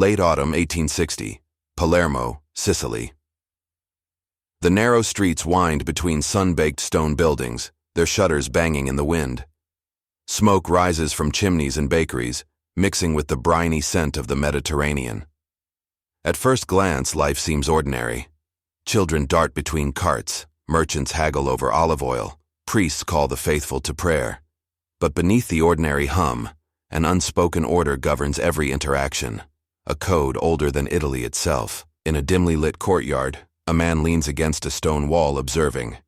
Late autumn 1860, Palermo, Sicily. The narrow streets wind between sun-baked stone buildings, their shutters banging in the wind. Smoke rises from chimneys and bakeries, mixing with the briny scent of the Mediterranean. At first glance, life seems ordinary. Children dart between carts, merchants haggle over olive oil, priests call the faithful to prayer. But beneath the ordinary hum, an unspoken order governs every interaction, a code older than Italy itself. In a dimly lit courtyard, a man leans against a stone wall observing.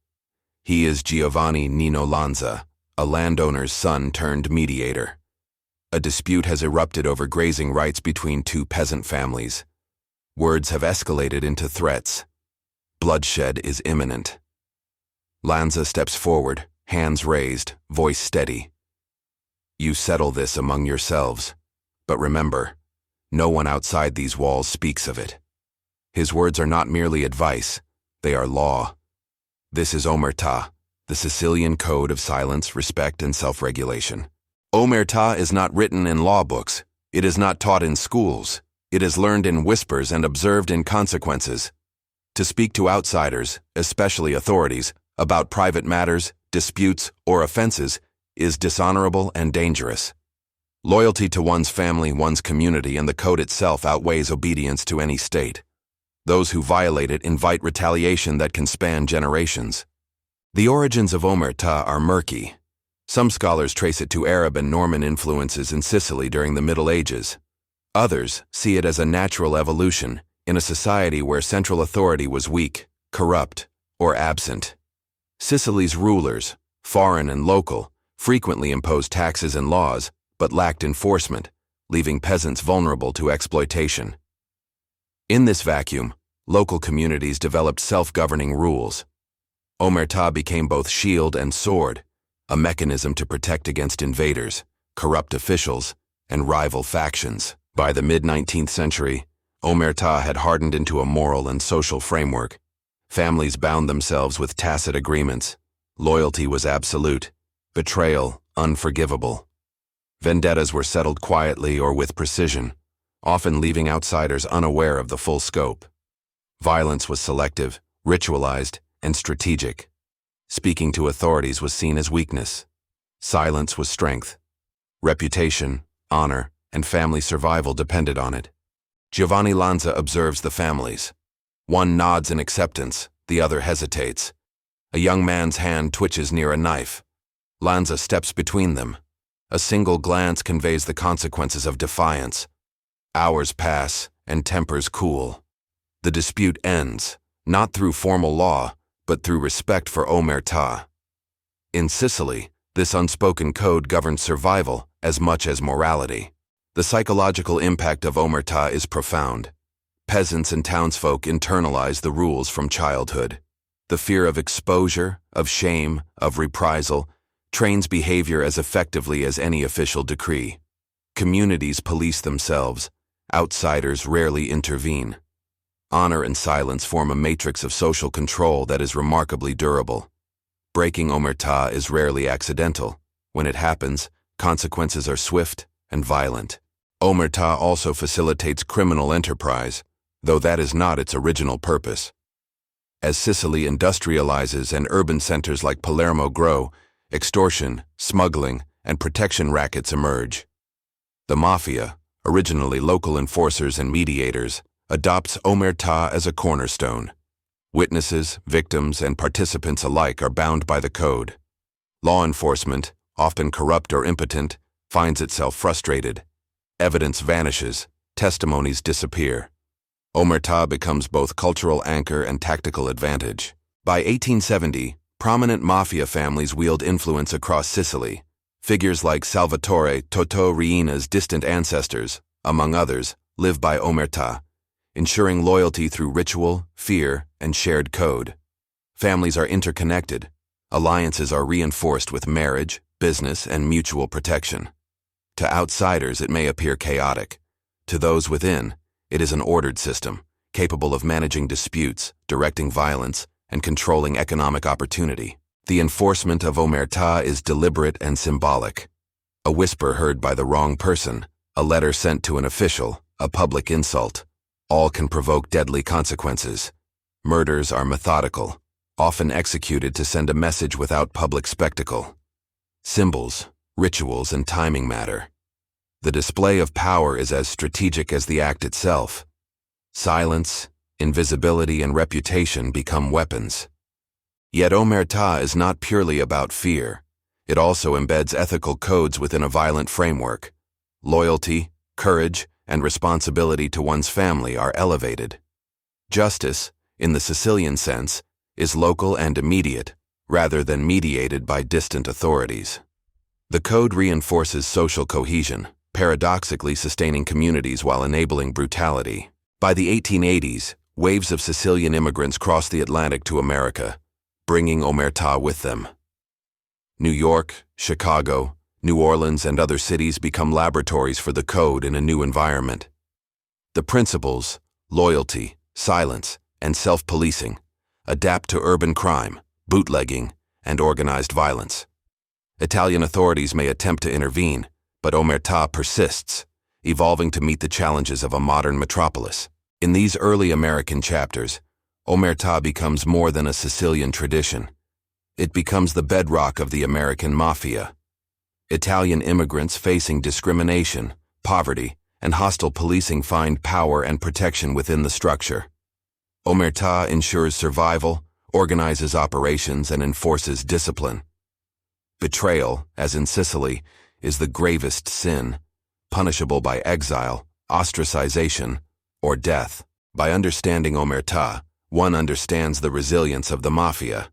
He is Giovanni Nino Lanza, a landowner's son turned mediator. A dispute has erupted over grazing rights between two peasant families. Words have escalated into threats. Bloodshed is imminent. Lanza steps forward, hands raised, voice steady. You settle this among yourselves, but remember, no one outside these walls speaks of it. His words are not merely advice, they are law. This is Omertà, the Sicilian code of silence, respect, and self-regulation. Omertà is not written in law books. It is not taught in schools. It is learned in whispers and observed in consequences. To speak to outsiders, especially authorities, about private matters, disputes, or offenses is dishonorable and dangerous. Loyalty to one's family, one's community, and the code itself outweighs obedience to any state. Those who violate it invite retaliation that can span generations. The origins of Omertà are murky. Some scholars trace it to Arab and Norman influences in Sicily during the Middle Ages. Others see it as a natural evolution in a society where central authority was weak, corrupt, or absent. Sicily's rulers, foreign and local, frequently imposed taxes and laws, but lacked enforcement, leaving peasants vulnerable to exploitation. In this vacuum, local communities developed self-governing rules. Omertà became both shield and sword, a mechanism to protect against invaders, corrupt officials, and rival factions. By the mid-19th century, Omertà had hardened into a moral and social framework. Families bound themselves with tacit agreements. Loyalty was absolute, betrayal unforgivable. Vendettas were settled quietly or with precision, often leaving outsiders unaware of the full scope. Violence was selective, ritualized, and strategic. Speaking to authorities was seen as weakness. Silence was strength. Reputation, honor, and family survival depended on it. Giovanni Lanza observes the families. One nods in acceptance, the other hesitates. A young man's hand twitches near a knife. Lanza steps between them. A single glance conveys the consequences of defiance. Hours pass, and tempers cool. The dispute ends, not through formal law, but through respect for Omertà. In Sicily, this unspoken code governs survival as much as morality. The psychological impact of Omertà is profound. Peasants and townsfolk internalize the rules from childhood. The fear of exposure, of shame, of reprisal, trains behavior as effectively as any official decree. Communities police themselves. Outsiders rarely intervene. Honor and silence form a matrix of social control that is remarkably durable. Breaking Omertà is rarely accidental. When it happens, consequences are swift and violent. Omertà also facilitates criminal enterprise, though that is not its original purpose. As Sicily industrializes and urban centers like Palermo grow, extortion, smuggling, and protection rackets emerge. The Mafia, originally local enforcers and mediators, adopts Omertà as a cornerstone. Witnesses, victims, and participants alike are bound by the code. Law enforcement, often corrupt or impotent, finds itself frustrated. Evidence vanishes, testimonies disappear. Omertà becomes both cultural anchor and tactical advantage. By 1870, prominent mafia families wield influence across Sicily. Figures like Salvatore Totò Riina's distant ancestors, among others, live by Omertà, ensuring loyalty through ritual, fear, and shared code. Families are interconnected. Alliances are reinforced with marriage, business, and mutual protection. To outsiders, it may appear chaotic. To those within, it is an ordered system, capable of managing disputes, directing violence, and controlling economic opportunity. The enforcement of Omertà is deliberate and symbolic. A whisper heard by the wrong person, a letter sent to an official, a public insult. All can provoke deadly consequences. Murders are methodical, often executed to send a message without public spectacle. Symbols, rituals, and timing matter. The display of power is as strategic as the act itself. Silence, invisibility, and reputation become weapons. Yet Omertà is not purely about fear. It also embeds ethical codes within a violent framework. Loyalty, courage, and responsibility to one's family are elevated. Justice, in the Sicilian sense, is local and immediate, rather than mediated by distant authorities. The code reinforces social cohesion, paradoxically sustaining communities while enabling brutality. By the 1880s, waves of Sicilian immigrants crossed the Atlantic to America, bringing Omertà with them. New York, Chicago, New Orleans, and other cities become laboratories for the code in a new environment. The principles, loyalty, silence, and self-policing, adapt to urban crime, bootlegging, and organized violence. Italian authorities may attempt to intervene, but Omertà persists, evolving to meet the challenges of a modern metropolis. In these early American chapters, Omertà becomes more than a Sicilian tradition. It becomes the bedrock of the American Mafia. Italian immigrants facing discrimination, poverty, and hostile policing find power and protection within the structure. Omertà ensures survival, organizes operations, and enforces discipline. Betrayal, as in Sicily, is the gravest sin, punishable by exile, ostracization, or death. By understanding Omertà, one understands the resilience of the Mafia.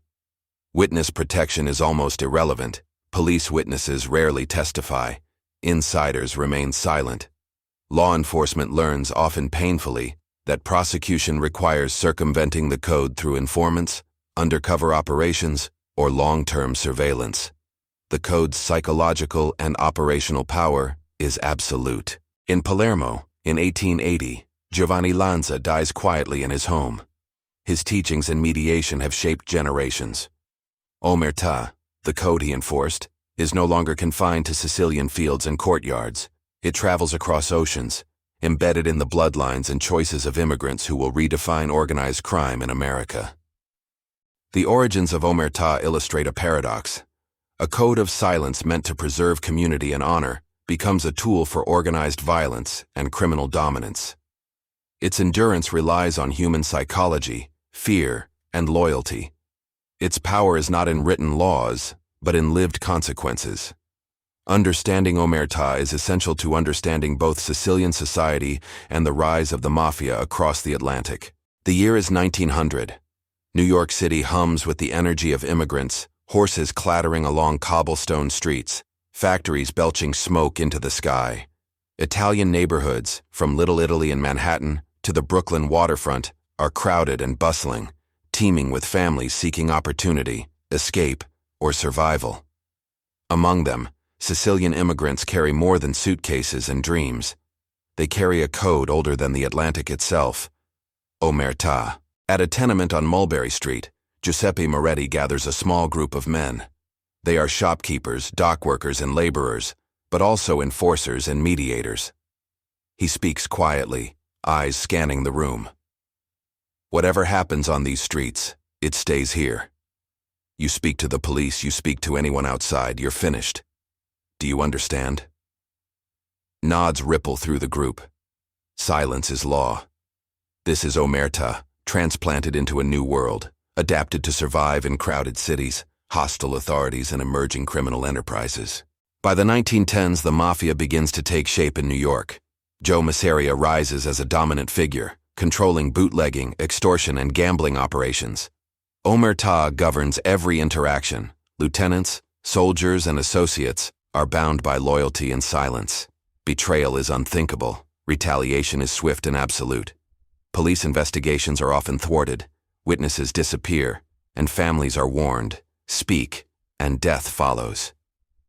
Witness protection is almost irrelevant. Police witnesses rarely testify. Insiders remain silent. Law enforcement learns, often painfully, that prosecution requires circumventing the code through informants, undercover operations, or long-term surveillance. The code's psychological and operational power is absolute. In Palermo, in 1880, Giovanni Lanza dies quietly in his home. His teachings and mediation have shaped generations. Omertà, the code he enforced, is no longer confined to Sicilian fields and courtyards. It travels across oceans, embedded in the bloodlines and choices of immigrants who will redefine organized crime in America. The origins of Omertà illustrate a paradox. A code of silence meant to preserve community and honor becomes a tool for organized violence and criminal dominance. Its endurance relies on human psychology, fear, and loyalty. Its power is not in written laws, but in lived consequences. Understanding Omertà is essential to understanding both Sicilian society and the rise of the Mafia across the Atlantic. The year is 1900. New York City hums with the energy of immigrants, horses clattering along cobblestone streets, factories belching smoke into the sky. Italian neighborhoods, from Little Italy in Manhattan to the Brooklyn waterfront, are crowded and bustling, teeming with families seeking opportunity, escape, or survival. Among them, Sicilian immigrants carry more than suitcases and dreams. They carry a code older than the Atlantic itself, Omertà. At a tenement on Mulberry Street, Giuseppe Moretti gathers a small group of men. They are shopkeepers, dock workers, and laborers, but also enforcers and mediators. He speaks quietly, eyes scanning the room. Whatever happens on these streets, it stays here. You speak to the police, you speak to anyone outside, you're finished. Do you understand? Nods ripple through the group. Silence is law. This is Omertà, transplanted into a new world, adapted to survive in crowded cities, hostile authorities, and emerging criminal enterprises. By the 1910s, the Mafia begins to take shape in New York. Joe Masseria rises as a dominant figure, controlling bootlegging, extortion, and gambling operations. Omertà governs every interaction. Lieutenants, soldiers, and associates are bound by loyalty and silence. Betrayal is unthinkable. Retaliation is swift and absolute. Police investigations are often thwarted. Witnesses disappear, and families are warned. Speak, and death follows.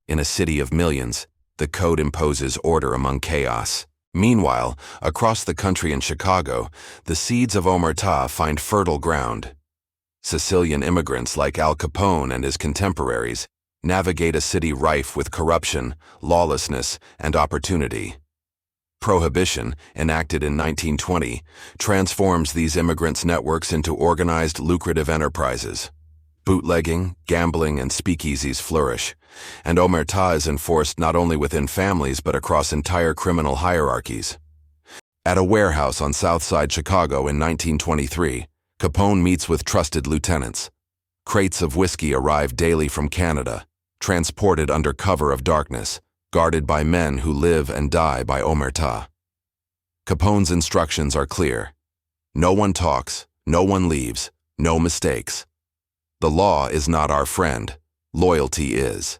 In a city of millions, the code imposes order among chaos. Meanwhile, across the country in Chicago, the seeds of Omertà find fertile ground. Sicilian immigrants like Al Capone and his contemporaries navigate a city rife with corruption, lawlessness, and opportunity. Prohibition, enacted in 1920, transforms these immigrants' networks into organized, lucrative enterprises. Bootlegging, gambling, and speakeasies flourish, and Omertà is enforced not only within families but across entire criminal hierarchies. At a warehouse on South Side Chicago in 1923, Capone meets with trusted lieutenants. Crates of whiskey arrive daily from Canada, transported under cover of darkness, guarded by men who live and die by Omertà. Capone's instructions are clear. No one talks, no one leaves, no mistakes. The law is not our friend, loyalty is.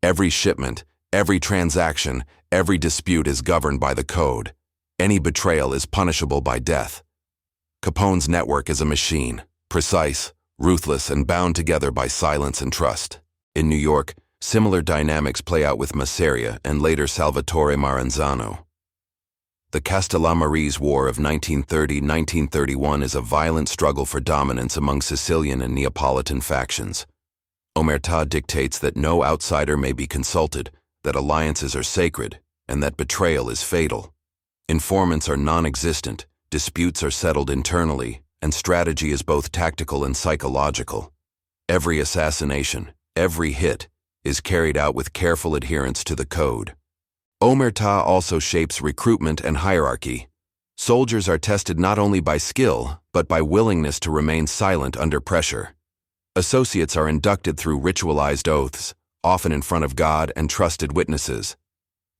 Every shipment, every transaction, every dispute is governed by the code. Any betrayal is punishable by death. Capone's network is a machine, precise, ruthless, and bound together by silence and trust. In New York, similar dynamics play out with Masseria and later Salvatore Maranzano. The Castellammarese War of 1930–1931 is a violent struggle for dominance among Sicilian and Neapolitan factions. Omertà dictates that no outsider may be consulted, that alliances are sacred, and that betrayal is fatal. Informants are non-existent, disputes are settled internally, and strategy is both tactical and psychological. Every assassination, every hit, is carried out with careful adherence to the code. Omertà also shapes recruitment and hierarchy. Soldiers are tested not only by skill, but by willingness to remain silent under pressure. Associates are inducted through ritualized oaths, often in front of God and trusted witnesses.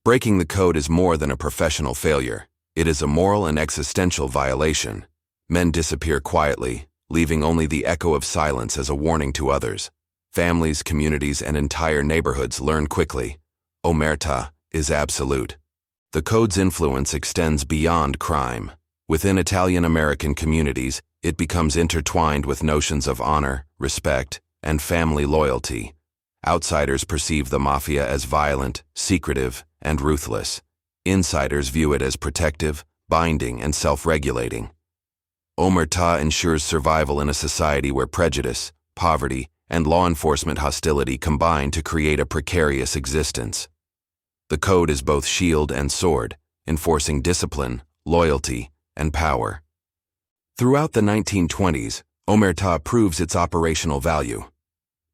Breaking the code is more than a professional failure. It is a moral and existential violation. Men disappear quietly, leaving only the echo of silence as a warning to others. Families, communities, and entire neighborhoods learn quickly. Omertà is absolute. The code's influence extends beyond crime. Within Italian-American communities, it becomes intertwined with notions of honor, respect, and family loyalty. Outsiders perceive the Mafia as violent, secretive, and ruthless. Insiders view it as protective, binding, and self-regulating. Omertà ensures survival in a society where prejudice, poverty, and law enforcement hostility combine to create a precarious existence. The code is both shield and sword, enforcing discipline, loyalty, and power. Throughout the 1920s, Omertà proves its operational value.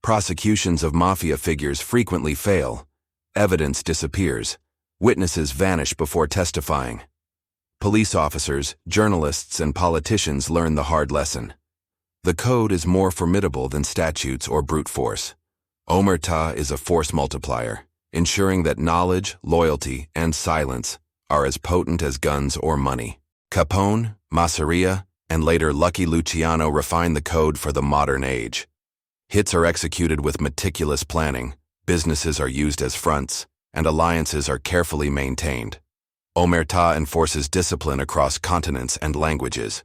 Prosecutions of Mafia figures frequently fail. Evidence disappears. Witnesses vanish before testifying. Police officers, journalists, and politicians learn the hard lesson. The code is more formidable than statutes or brute force. Omertà is a force multiplier, ensuring that knowledge, loyalty, and silence are as potent as guns or money. Capone, Masseria, and later Lucky Luciano refine the code for the modern age. Hits are executed with meticulous planning, businesses are used as fronts, and alliances are carefully maintained. Omertà enforces discipline across continents and languages.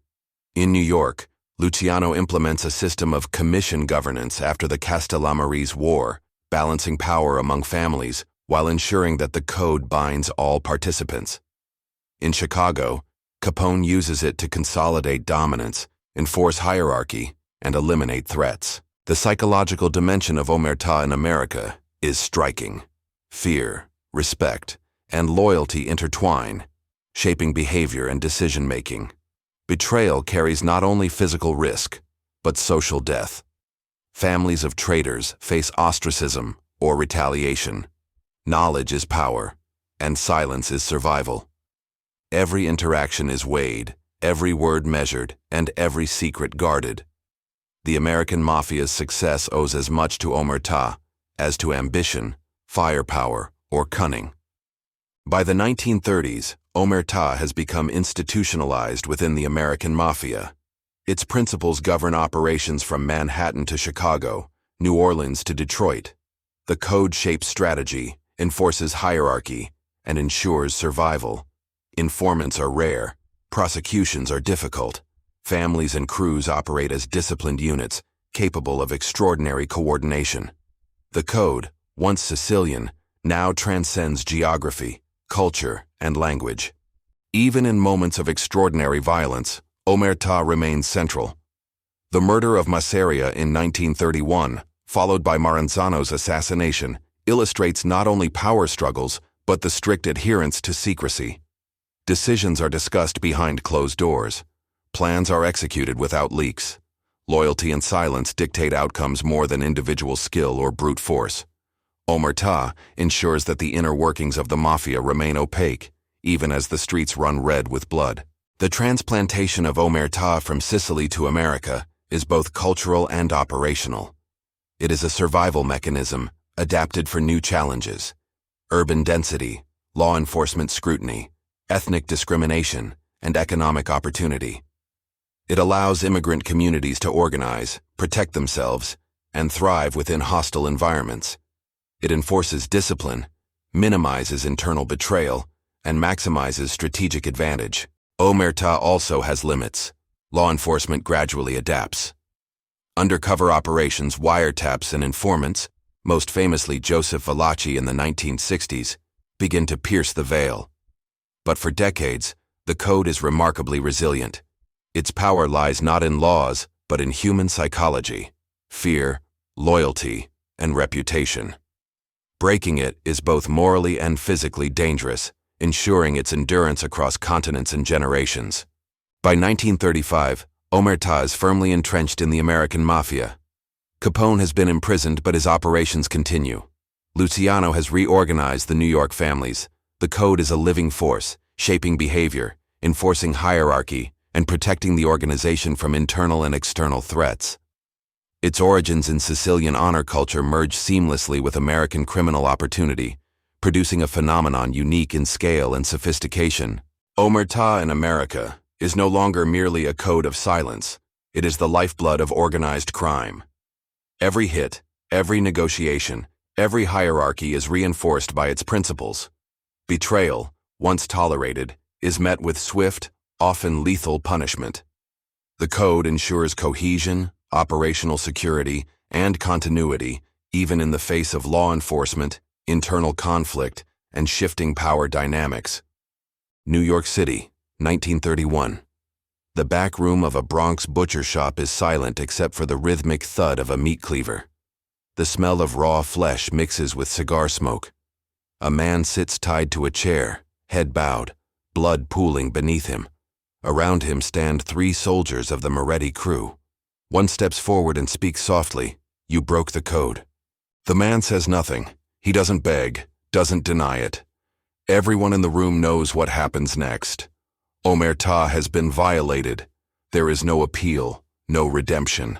In New York, Luciano implements a system of commission governance after the Castellammarese War, balancing power among families while ensuring that the code binds all participants. In Chicago, Capone uses it to consolidate dominance, enforce hierarchy, and eliminate threats. The psychological dimension of Omertà in America is striking. Fear, respect, and loyalty intertwine, shaping behavior and decision-making. Betrayal carries not only physical risk, but social death. Families of traitors face ostracism or retaliation. Knowledge is power, and silence is survival. Every interaction is weighed, every word measured, and every secret guarded. The American Mafia's success owes as much to Omertà as to ambition, firepower, or cunning. By the 1930s, Omertà has become institutionalized within the American Mafia. Its principles govern operations from Manhattan to Chicago, New Orleans to Detroit. The code shapes strategy, enforces hierarchy, and ensures survival. Informants are rare, prosecutions are difficult. Families and crews operate as disciplined units, capable of extraordinary coordination. The code, once Sicilian, now transcends geography, culture, and language. Even in moments of extraordinary violence, Omertà remains central. The murder of Masseria in 1931, followed by Maranzano's assassination, illustrates not only power struggles, but the strict adherence to secrecy. Decisions are discussed behind closed doors. Plans are executed without leaks. Loyalty and silence dictate outcomes more than individual skill or brute force. Omertà ensures that the inner workings of the Mafia remain opaque, even as the streets run red with blood. The transplantation of Omertà from Sicily to America is both cultural and operational. It is a survival mechanism, adapted for new challenges: urban density, law enforcement scrutiny, ethnic discrimination, and economic opportunity. It allows immigrant communities to organize, protect themselves, and thrive within hostile environments. It enforces discipline, minimizes internal betrayal, and maximizes strategic advantage. Omertà also has limits. Law enforcement gradually adapts. Undercover operations, wiretaps, and informants, most famously Joseph Valachi in the 1960s, begin to pierce the veil. But for decades, the code is remarkably resilient. Its power lies not in laws, but in human psychology, fear, loyalty, and reputation. Breaking it is both morally and physically dangerous, ensuring its endurance across continents and generations. By 1935, Omertà is firmly entrenched in the American Mafia. Capone has been imprisoned, but his operations continue. Luciano has reorganized the New York families. The code is a living force, shaping behavior, enforcing hierarchy, and protecting the organization from internal and external threats. Its origins in Sicilian honor culture merge seamlessly with American criminal opportunity, producing a phenomenon unique in scale and sophistication. Omertà in America is no longer merely a code of silence. It is the lifeblood of organized crime. Every hit, every negotiation, every hierarchy is reinforced by its principles. Betrayal, once tolerated, is met with swift, often lethal punishment. The code ensures cohesion, operational security, and continuity, even in the face of law enforcement, internal conflict, and shifting power dynamics. New York City, 1931. The back room of a Bronx butcher shop is silent except for the rhythmic thud of a meat cleaver. The smell of raw flesh mixes with cigar smoke. A man sits tied to a chair, head bowed, blood pooling beneath him. Around him stand 3 soldiers of the Moretti crew. One steps forward and speaks softly. "You broke the code." The man says nothing. He doesn't beg, doesn't deny it. Everyone in the room knows what happens next. Omertà has been violated. There is no appeal, no redemption.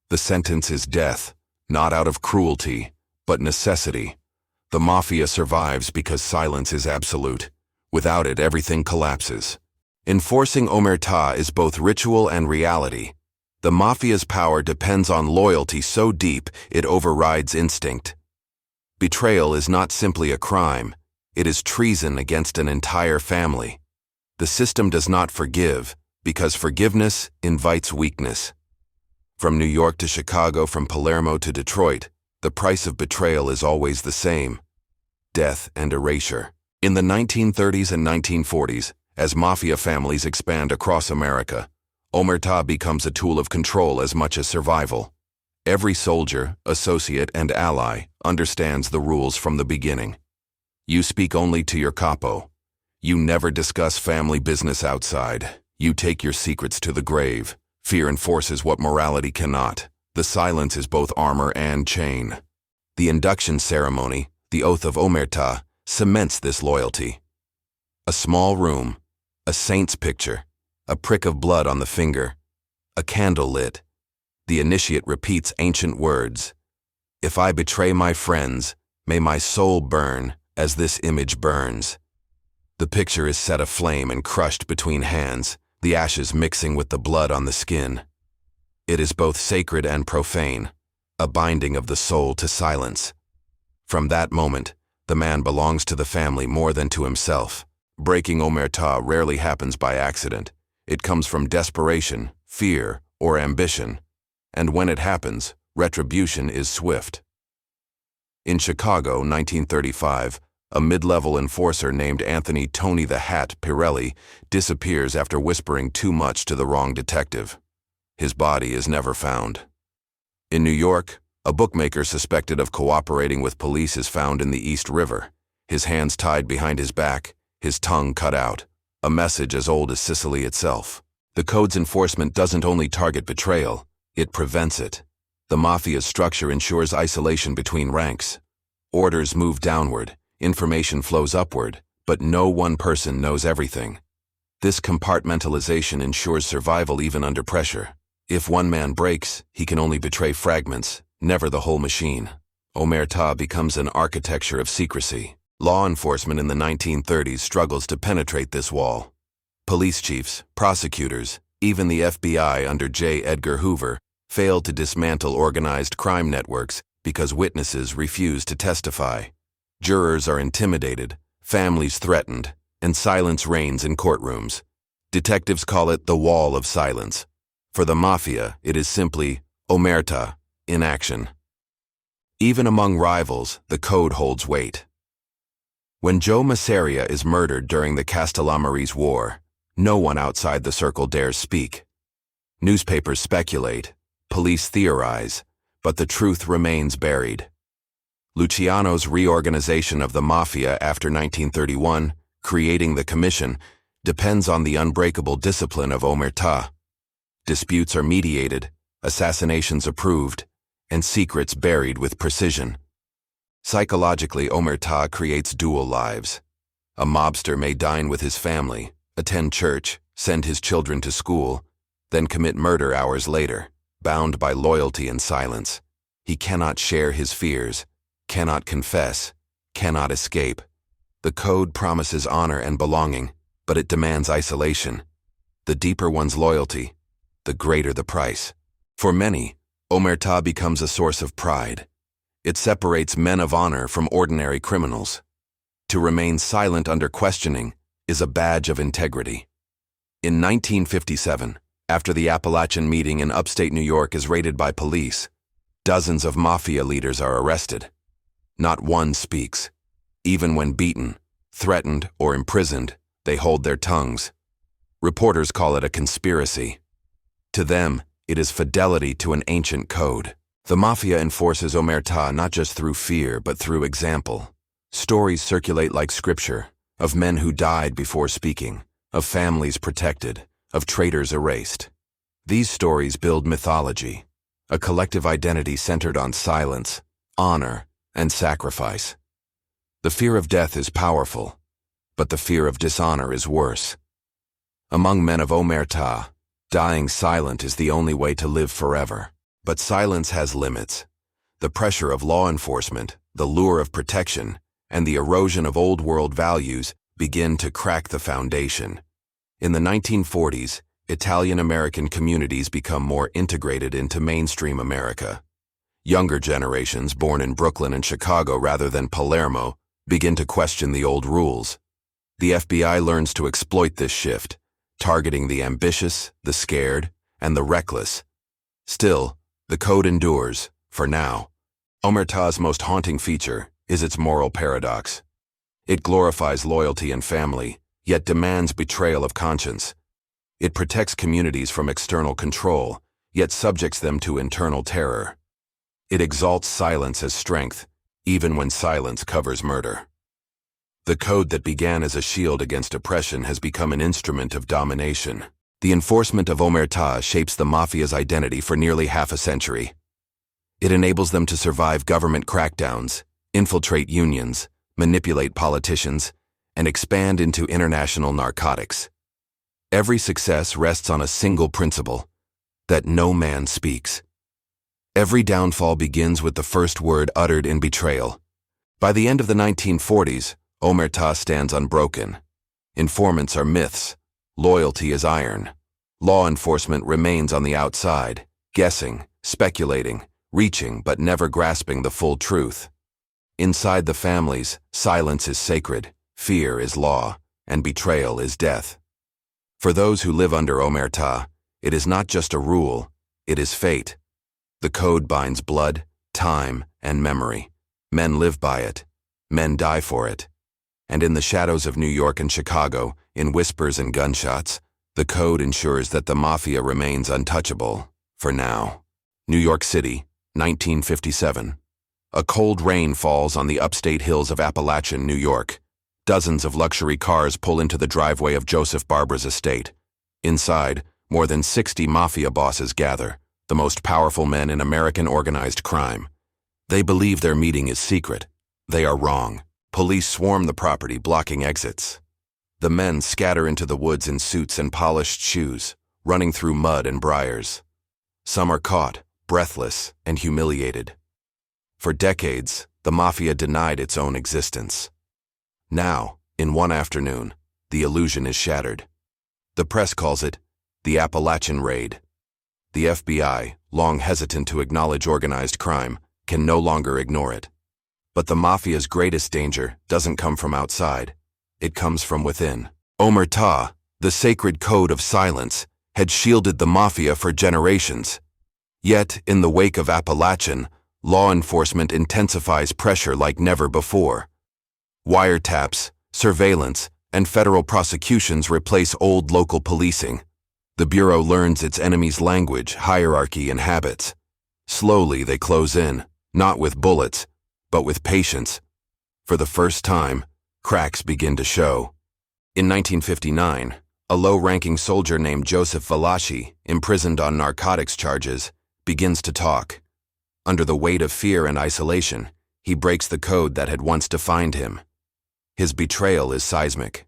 The sentence is death, not out of cruelty, but necessity. The Mafia survives because silence is absolute. Without it, everything collapses. Enforcing Omertà is both ritual and reality. The Mafia's power depends on loyalty so deep it overrides instinct. Betrayal is not simply a crime, it is treason against an entire family. The system does not forgive, because forgiveness invites weakness. From New York to Chicago, from Palermo to Detroit, the price of betrayal is always the same: death and erasure. In the 1930s and 1940s, as Mafia families expand across America, Omertà becomes a tool of control as much as survival. Every soldier, associate, and ally understands the rules from the beginning. You speak only to your capo. You never discuss family business outside. You take your secrets to the grave. Fear enforces what morality cannot. The silence is both armor and chain. The induction ceremony, the oath of Omertà, cements this loyalty. A small room, a saint's picture, a prick of blood on the finger, a candle lit. The initiate repeats ancient words: "If I betray my friends, may my soul burn as this image burns." The picture is set aflame and crushed between hands, the ashes mixing with the blood on the skin. It is both sacred and profane, a binding of the soul to silence. From that moment, the man belongs to the family more than to himself. Breaking Omertà rarely happens by accident. It comes from desperation, fear, or ambition. And when it happens, retribution is swift. In Chicago, 1935, a mid-level enforcer named Anthony "Tony the Hat" Pirelli disappears after whispering too much to the wrong detective. His body is never found. In New York, a bookmaker suspected of cooperating with police is found in the East River, his hands tied behind his back, his tongue cut out. a message as old as Sicily itself. The code's enforcement doesn't only target betrayal, it prevents it. The Mafia's structure ensures isolation between ranks. Orders move downward, information flows upward, but no one person knows everything. This compartmentalization ensures survival even under pressure. If one man breaks, he can only betray fragments, never the whole machine. Omertà becomes an architecture of secrecy. Law enforcement in the 1930s struggles to penetrate this wall. Police chiefs, prosecutors, even the FBI under J. Edgar Hoover failed to dismantle organized crime networks because witnesses refuse to testify. Jurors are intimidated, families threatened, and silence reigns in courtrooms. Detectives call it the wall of silence. For the Mafia, it is simply Omertà, in action. Even among rivals, the code holds weight. When Joe Masseria is murdered during the Castellammarese War, no one outside the circle dares speak. Newspapers speculate, police theorize, but the truth remains buried. Luciano's reorganization of the Mafia after 1931, creating the Commission, depends on the unbreakable discipline of Omertà. Disputes are mediated, assassinations approved, and secrets buried with precision. Psychologically, Omertà creates dual lives. A mobster may dine with his family, attend church, send his children to school, then commit murder hours later, bound by loyalty and silence. He cannot share his fears, cannot confess, cannot escape. The code promises honor and belonging, but it demands isolation. The deeper one's loyalty, the greater the price. For many, Omertà becomes a source of pride. It separates men of honor from ordinary criminals. To remain silent under questioning is a badge of integrity. In 1957, after the Appalachian meeting in upstate New York is raided by police, dozens of Mafia leaders are arrested. Not one speaks. Even when beaten, threatened, or imprisoned, they hold their tongues. Reporters call it a conspiracy. To them, it is fidelity to an ancient code. The Mafia enforces Omertà not just through fear, but through example. Stories circulate like scripture, of men who died before speaking, of families protected, of traitors erased. These stories build mythology, a collective identity centered on silence, honor, and sacrifice. The fear of death is powerful, but the fear of dishonor is worse. Among men of Omertà, dying silent is the only way to live forever. But silence has limits. The pressure of law enforcement, the lure of protection, and the erosion of old-world values begin to crack the foundation. In the 1940s, Italian-American communities become more integrated into mainstream America. Younger generations born in Brooklyn and Chicago rather than Palermo begin to question the old rules. The FBI learns to exploit this shift, targeting the ambitious, the scared, and the reckless. Still, the code endures, for now. Omertà's most haunting feature is its moral paradox. It glorifies loyalty and family, yet demands betrayal of conscience. It protects communities from external control, yet subjects them to internal terror. It exalts silence as strength, even when silence covers murder. The code that began as a shield against oppression has become an instrument of domination. The enforcement of Omertà shapes the Mafia's identity for nearly half a century. It enables them to survive government crackdowns, infiltrate unions, manipulate politicians, and expand into international narcotics. Every success rests on a single principle, that no man speaks. Every downfall begins with the first word uttered in betrayal. By the end of the 1940s, Omertà stands unbroken. Informants are myths. Loyalty is iron. Law enforcement remains on the outside, guessing, speculating, reaching but never grasping the full truth. Inside the families, silence is sacred, fear is law, and betrayal is death. For those who live under Omertà, it is not just a rule, it is fate. The code binds blood, time, and memory. Men live by it. Men die for it. And in the shadows of New York and Chicago, in whispers and gunshots, the code ensures that the Mafia remains untouchable, for now. New York City, 1957. A cold rain falls on the upstate hills of Appalachian, New York. Dozens of luxury cars pull into the driveway of Joseph Barbara's estate. Inside, more than 60 Mafia bosses gather, the most powerful men in American organized crime. They believe their meeting is secret. They are wrong. Police swarm the property, blocking exits. The men scatter into the woods in suits and polished shoes, running through mud and briars. Some are caught, breathless and humiliated. For decades, the Mafia denied its own existence. Now, in one afternoon, the illusion is shattered. The press calls it the Appalachian Raid. The FBI, long hesitant to acknowledge organized crime, can no longer ignore it. But the Mafia's greatest danger doesn't come from outside. It comes from within. Omertà, the sacred code of silence, had shielded the Mafia for generations. Yet, in the wake of Appalachian, law enforcement intensifies pressure like never before. Wiretaps, surveillance, and federal prosecutions replace old local policing. The Bureau learns its enemy's language, hierarchy, and habits. Slowly they close in, not with bullets, but with patience. For the first time, cracks begin to show. In 1959, a low-ranking soldier named Joseph Valachi, imprisoned on narcotics charges, begins to talk. Under the weight of fear and isolation, he breaks the code that had once defined him. His betrayal is seismic.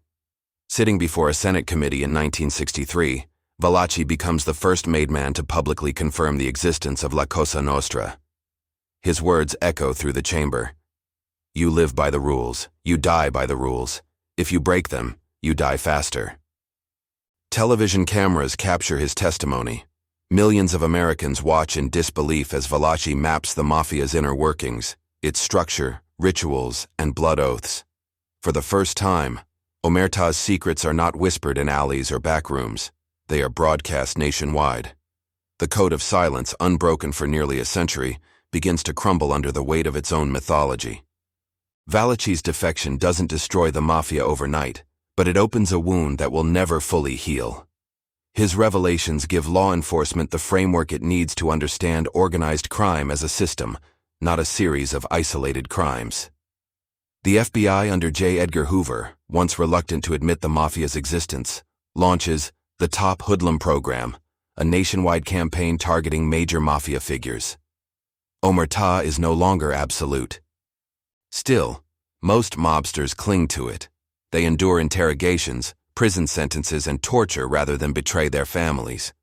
Sitting before a Senate committee in 1963, Valachi becomes the first made man to publicly confirm the existence of La Cosa Nostra. His words echo through the chamber. You live by the rules, you die by the rules. If you break them, you die faster. Television cameras capture his testimony. Millions of Americans watch in disbelief as Valachi maps the Mafia's inner workings, its structure, rituals, and blood oaths. For the first time, Omertà's secrets are not whispered in alleys or backrooms. They are broadcast nationwide. The code of silence, unbroken for nearly a century, begins to crumble under the weight of its own mythology. Valachi's defection doesn't destroy the Mafia overnight, but it opens a wound that will never fully heal. His revelations give law enforcement the framework it needs to understand organized crime as a system, not a series of isolated crimes. The FBI under J. Edgar Hoover, once reluctant to admit the Mafia's existence, launches the Top Hoodlum Program, a nationwide campaign targeting major Mafia figures. Omertà is no longer absolute. Still, most mobsters cling to it. They endure interrogations, prison sentences, and torture rather than betray their families.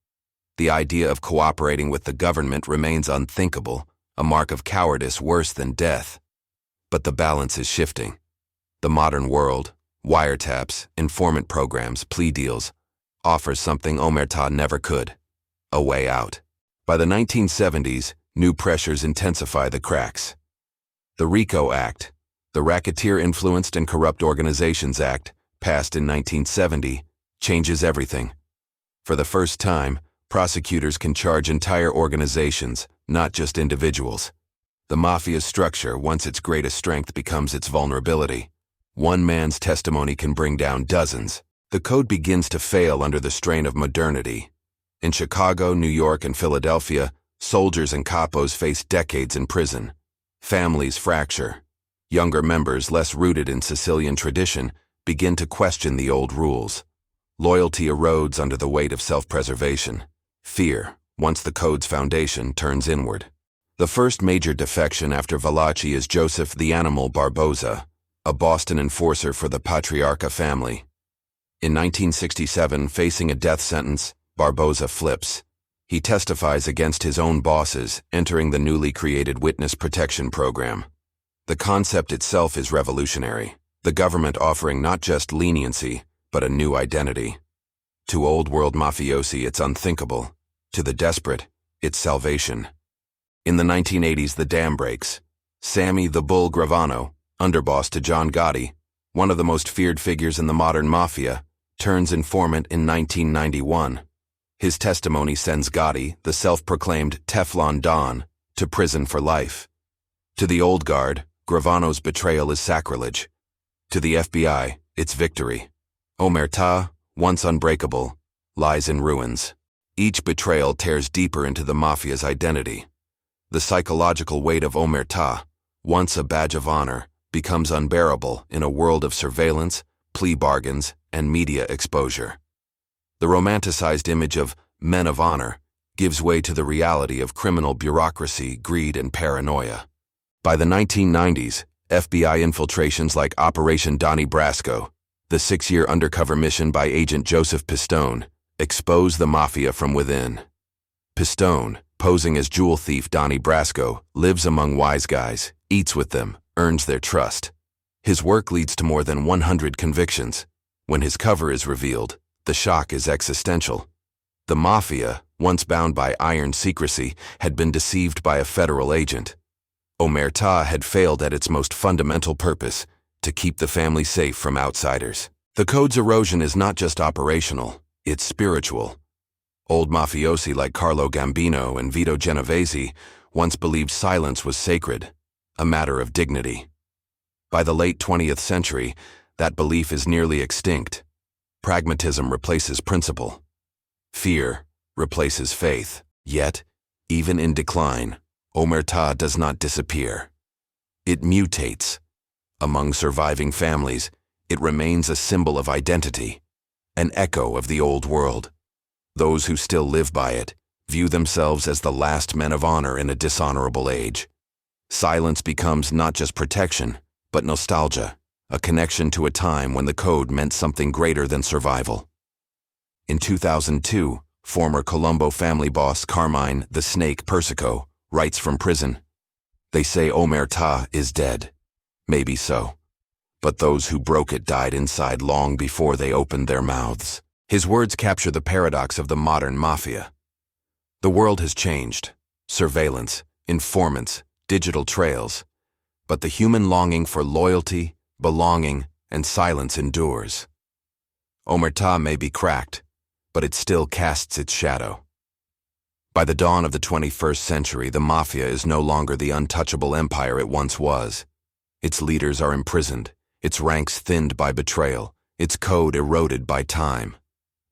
The idea of cooperating with the government remains unthinkable, a mark of cowardice worse than death. But the balance is shifting. The modern world, wiretaps, informant programs, plea deals, offers something Omertà never could: a way out. By the 1970s, new pressures intensify the cracks. The RICO Act, the Racketeer-Influenced and Corrupt Organizations Act, passed in 1970, changes everything. For the first time, prosecutors can charge entire organizations, not just individuals. The Mafia's structure, once its greatest strength, becomes its vulnerability. One man's testimony can bring down dozens. The code begins to fail under the strain of modernity. In Chicago, New York, and Philadelphia, soldiers and capos face decades in prison. Families fracture. Younger members, less rooted in Sicilian tradition, begin to question the old rules. Loyalty erodes under the weight of self-preservation. Fear, once the code's foundation, turns inward. The first major defection after Valachi is Joseph the Animal Barboza, a Boston enforcer for the Patriarca family. In 1967, facing a death sentence, Barboza flips. He testifies against his own bosses, entering the newly created Witness Protection Program. The concept itself is revolutionary, the government offering not just leniency, but a new identity. To old-world mafiosi, it's unthinkable. To the desperate, it's salvation. In the 1980s, the dam breaks. Sammy the Bull Gravano, underboss to John Gotti, one of the most feared figures in the modern mafia, turns informant in 1991. His testimony sends Gotti, the self-proclaimed Teflon Don, to prison for life. To the old guard, Gravano's betrayal is sacrilege. To the FBI, it's victory. Omertà, once unbreakable, lies in ruins. Each betrayal tears deeper into the Mafia's identity. The psychological weight of Omertà, once a badge of honor, becomes unbearable in a world of surveillance, plea bargains, and media exposure. The romanticized image of men of honor gives way to the reality of criminal bureaucracy, greed, and paranoia. By the 1990s, FBI infiltrations like Operation Donnie Brasco, the 6-year undercover mission by Agent Joseph Pistone, exposed the Mafia from within. Pistone, posing as jewel thief Donnie Brasco, lives among wise guys, eats with them, earns their trust. His work leads to more than 100 convictions. When his cover is revealed, the shock is existential. The Mafia, once bound by iron secrecy, had been deceived by a federal agent. Omertà had failed at its most fundamental purpose, to keep the family safe from outsiders. The code's erosion is not just operational, it's spiritual. Old mafiosi like Carlo Gambino and Vito Genovese once believed silence was sacred, a matter of dignity. By the late 20th century, that belief is nearly extinct. Pragmatism replaces principle. Fear replaces faith. Yet, even in decline, Omertà does not disappear. It mutates. Among surviving families, it remains a symbol of identity, an echo of the old world. Those who still live by it view themselves as the last men of honor in a dishonorable age. Silence becomes not just protection, but nostalgia, a connection to a time when the code meant something greater than survival. In 2002, former Colombo family boss Carmine the Snake Persico writes from prison, "They say Omertà is dead. Maybe so. But those who broke it died inside long before they opened their mouths." His words capture the paradox of the modern mafia. The world has changed. Surveillance, informants, digital trails. But the human longing for loyalty, belonging, and silence endures. Omertà may be cracked, but it still casts its shadow. By the dawn of the 21st century, the Mafia is no longer the untouchable empire it once was. Its leaders are imprisoned, its ranks thinned by betrayal, its code eroded by time.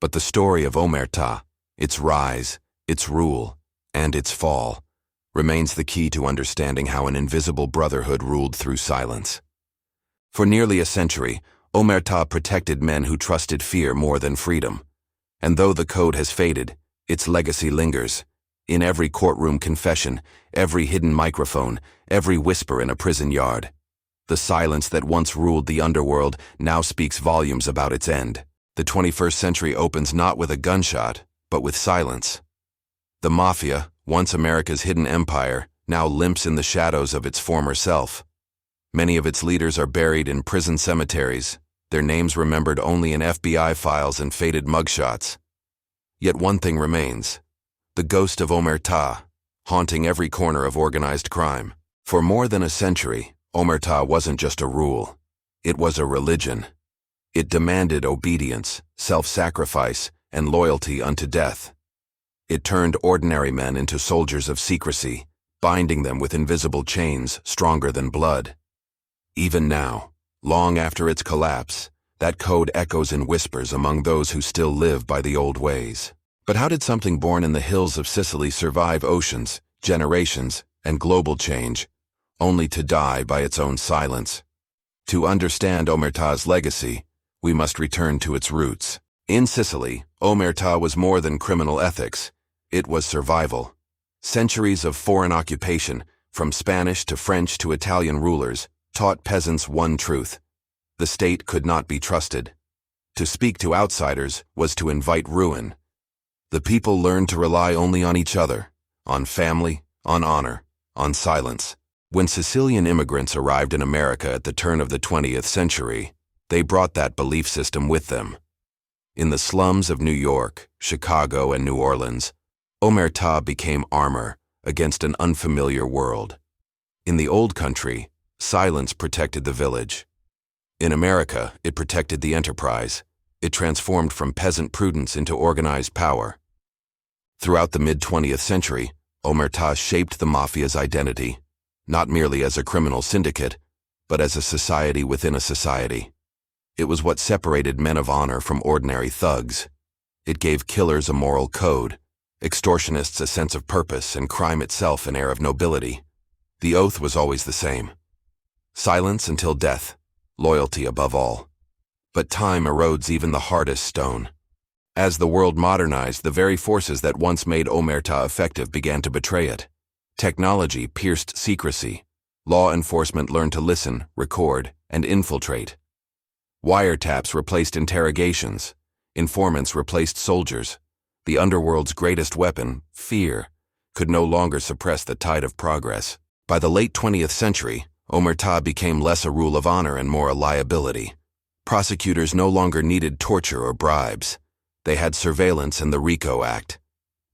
But the story of Omertà, its rise, its rule, and its fall, remains the key to understanding how an invisible brotherhood ruled through silence. For nearly a century, Omertà protected men who trusted fear more than freedom. And though the code has faded, its legacy lingers. In every courtroom confession, every hidden microphone, every whisper in a prison yard. The silence that once ruled the underworld now speaks volumes about its end. The 21st century opens not with a gunshot, but with silence. The Mafia, once America's hidden empire, now limps in the shadows of its former self. Many of its leaders are buried in prison cemeteries, their names remembered only in FBI files and faded mugshots. Yet one thing remains: the ghost of Omertà, haunting every corner of organized crime. For more than a century, Omertà wasn't just a rule. It was a religion. It demanded obedience, self-sacrifice, and loyalty unto death. It turned ordinary men into soldiers of secrecy, binding them with invisible chains stronger than blood. Even now, long after its collapse, that code echoes in whispers among those who still live by the old ways. But how did something born in the hills of Sicily survive oceans, generations, and global change, only to die by its own silence? To understand Omertà's legacy, we must return to its roots. In Sicily, Omertà was more than criminal ethics. It was survival. Centuries of foreign occupation, from Spanish to French to Italian rulers, taught peasants one truth: the state could not be trusted. To speak to outsiders was to invite ruin. The people learned to rely only on each other, on family, on honor, on silence. When Sicilian immigrants arrived in America at the turn of the 20th century, they brought that belief system with them. In the slums of New York, Chicago, and New Orleans, Omertà became armor against an unfamiliar world. In the old country, silence protected the village. In America, it protected the enterprise. It transformed from peasant prudence into organized power. Throughout the mid-20th century, Omertà shaped the Mafia's identity, not merely as a criminal syndicate, but as a society within a society. It was what separated men of honor from ordinary thugs. It gave killers a moral code, extortionists a sense of purpose, and crime itself an air of nobility. The oath was always the same: Silence until death, loyalty above all. But time erodes even the hardest stone. As the world modernized, the very forces that once made Omertà effective began to betray it. Technology pierced secrecy. Law enforcement learned to listen, record, and infiltrate. Wiretaps replaced interrogations. Informants replaced soldiers. The underworld's greatest weapon, fear, could no longer suppress the tide of progress. By the late 20th century, Omertà became less a rule of honor and more a liability. Prosecutors no longer needed torture or bribes. They had surveillance and the RICO Act.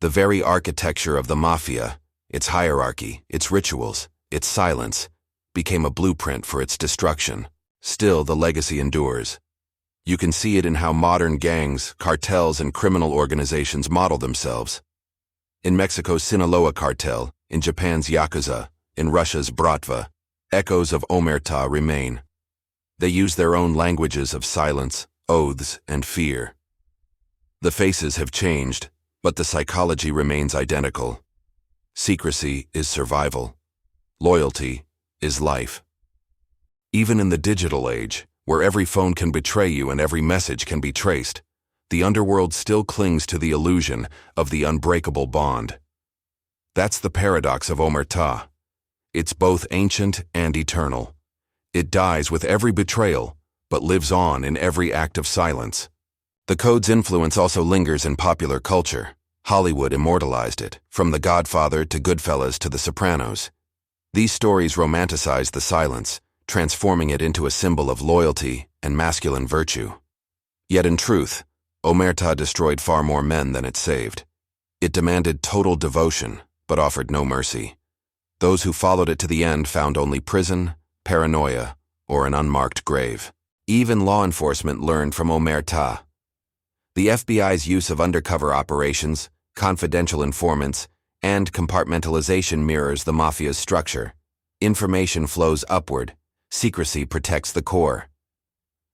The very architecture of the Mafia, its hierarchy, its rituals, its silence, became a blueprint for its destruction. Still, the legacy endures. You can see it in how modern gangs, cartels, and criminal organizations model themselves. In Mexico's Sinaloa cartel, in Japan's Yakuza, in Russia's Bratva, echoes of Omertà remain. They use their own languages of silence, oaths, and fear. The faces have changed, but the psychology remains identical. Secrecy is survival. Loyalty is life. Even in the digital age, where every phone can betray you and every message can be traced, the underworld still clings to the illusion of the unbreakable bond. That's the paradox of Omertà. It's both ancient and eternal. It dies with every betrayal, but lives on in every act of silence. The code's influence also lingers in popular culture. Hollywood immortalized it, from The Godfather to Goodfellas to The Sopranos. These stories romanticize the silence, transforming it into a symbol of loyalty and masculine virtue. Yet in truth, Omertà destroyed far more men than it saved. It demanded total devotion, but offered no mercy. Those who followed it to the end found only prison, paranoia, or an unmarked grave. Even law enforcement learned from Omertà. The FBI's use of undercover operations, confidential informants, and compartmentalization mirrors the Mafia's structure. Information flows upward. Secrecy protects the core.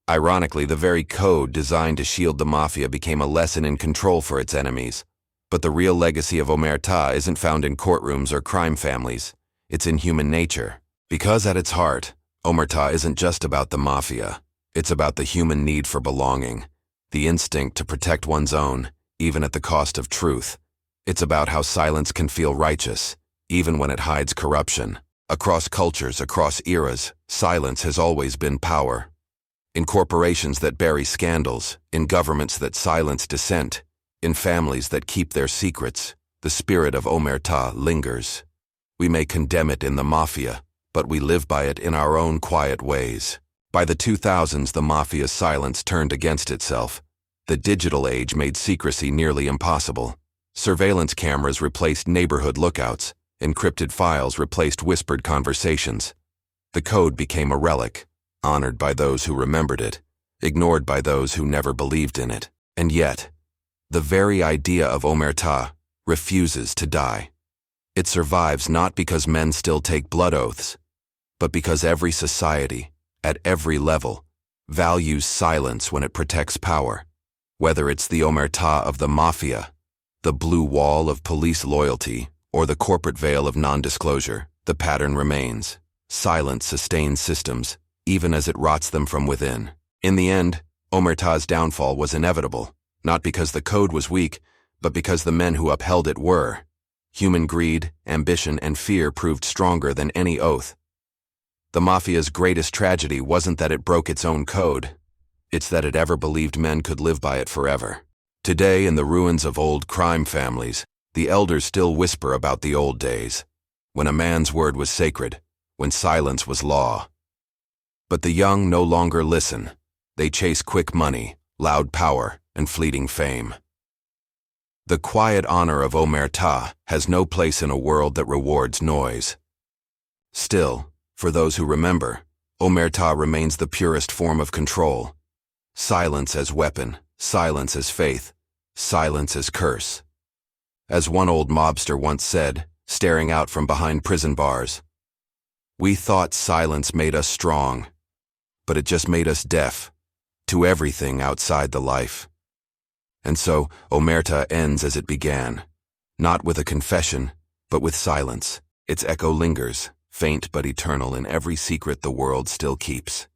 Ironically, the very code designed to shield the Mafia became a lesson in control for its enemies. But the real legacy of Omertà isn't found in courtrooms or crime families. It's in human nature. Because at its heart, Omertà isn't just about the Mafia. It's about the human need for belonging, the instinct to protect one's own, even at the cost of truth. It's about how silence can feel righteous, even when it hides corruption. Across cultures, across eras, silence has always been power. In corporations that bury scandals, in governments that silence dissent, in families that keep their secrets, the spirit of Omertà lingers. We may condemn it in the Mafia, but we live by it in our own quiet ways. By the 2000s, the Mafia's silence turned against itself. The digital age made secrecy nearly impossible. Surveillance cameras replaced neighborhood lookouts. Encrypted files replaced whispered conversations. The code became a relic, honored by those who remembered it, ignored by those who never believed in it. And yet, the very idea of Omertà refuses to die. It survives not because men still take blood oaths, but because every society, at every level, values silence when it protects power. Whether it's the Omertà of the Mafia, the blue wall of police loyalty, or the corporate veil of non-disclosure, the pattern remains. Silence sustains systems, even as it rots them from within. In the end, Omertà's downfall was inevitable, not because the code was weak, but because the men who upheld it were. Human greed, ambition, and fear proved stronger than any oath. The Mafia's greatest tragedy wasn't that it broke its own code. It's that it ever believed men could live by it forever. Today, in the ruins of old crime families, the elders still whisper about the old days, when a man's word was sacred, when silence was law. But the young no longer listen. They chase quick money, loud power, and fleeting fame. The quiet honor of Omertà has no place in a world that rewards noise. Still, for those who remember, Omertà remains the purest form of control. Silence as weapon, silence as faith, silence as curse. As one old mobster once said, staring out from behind prison bars, "We thought silence made us strong, but it just made us deaf to everything outside the life." And so, Omertà ends as it began, not with a confession, but with silence. Its echo lingers, faint but eternal in every secret the world still keeps.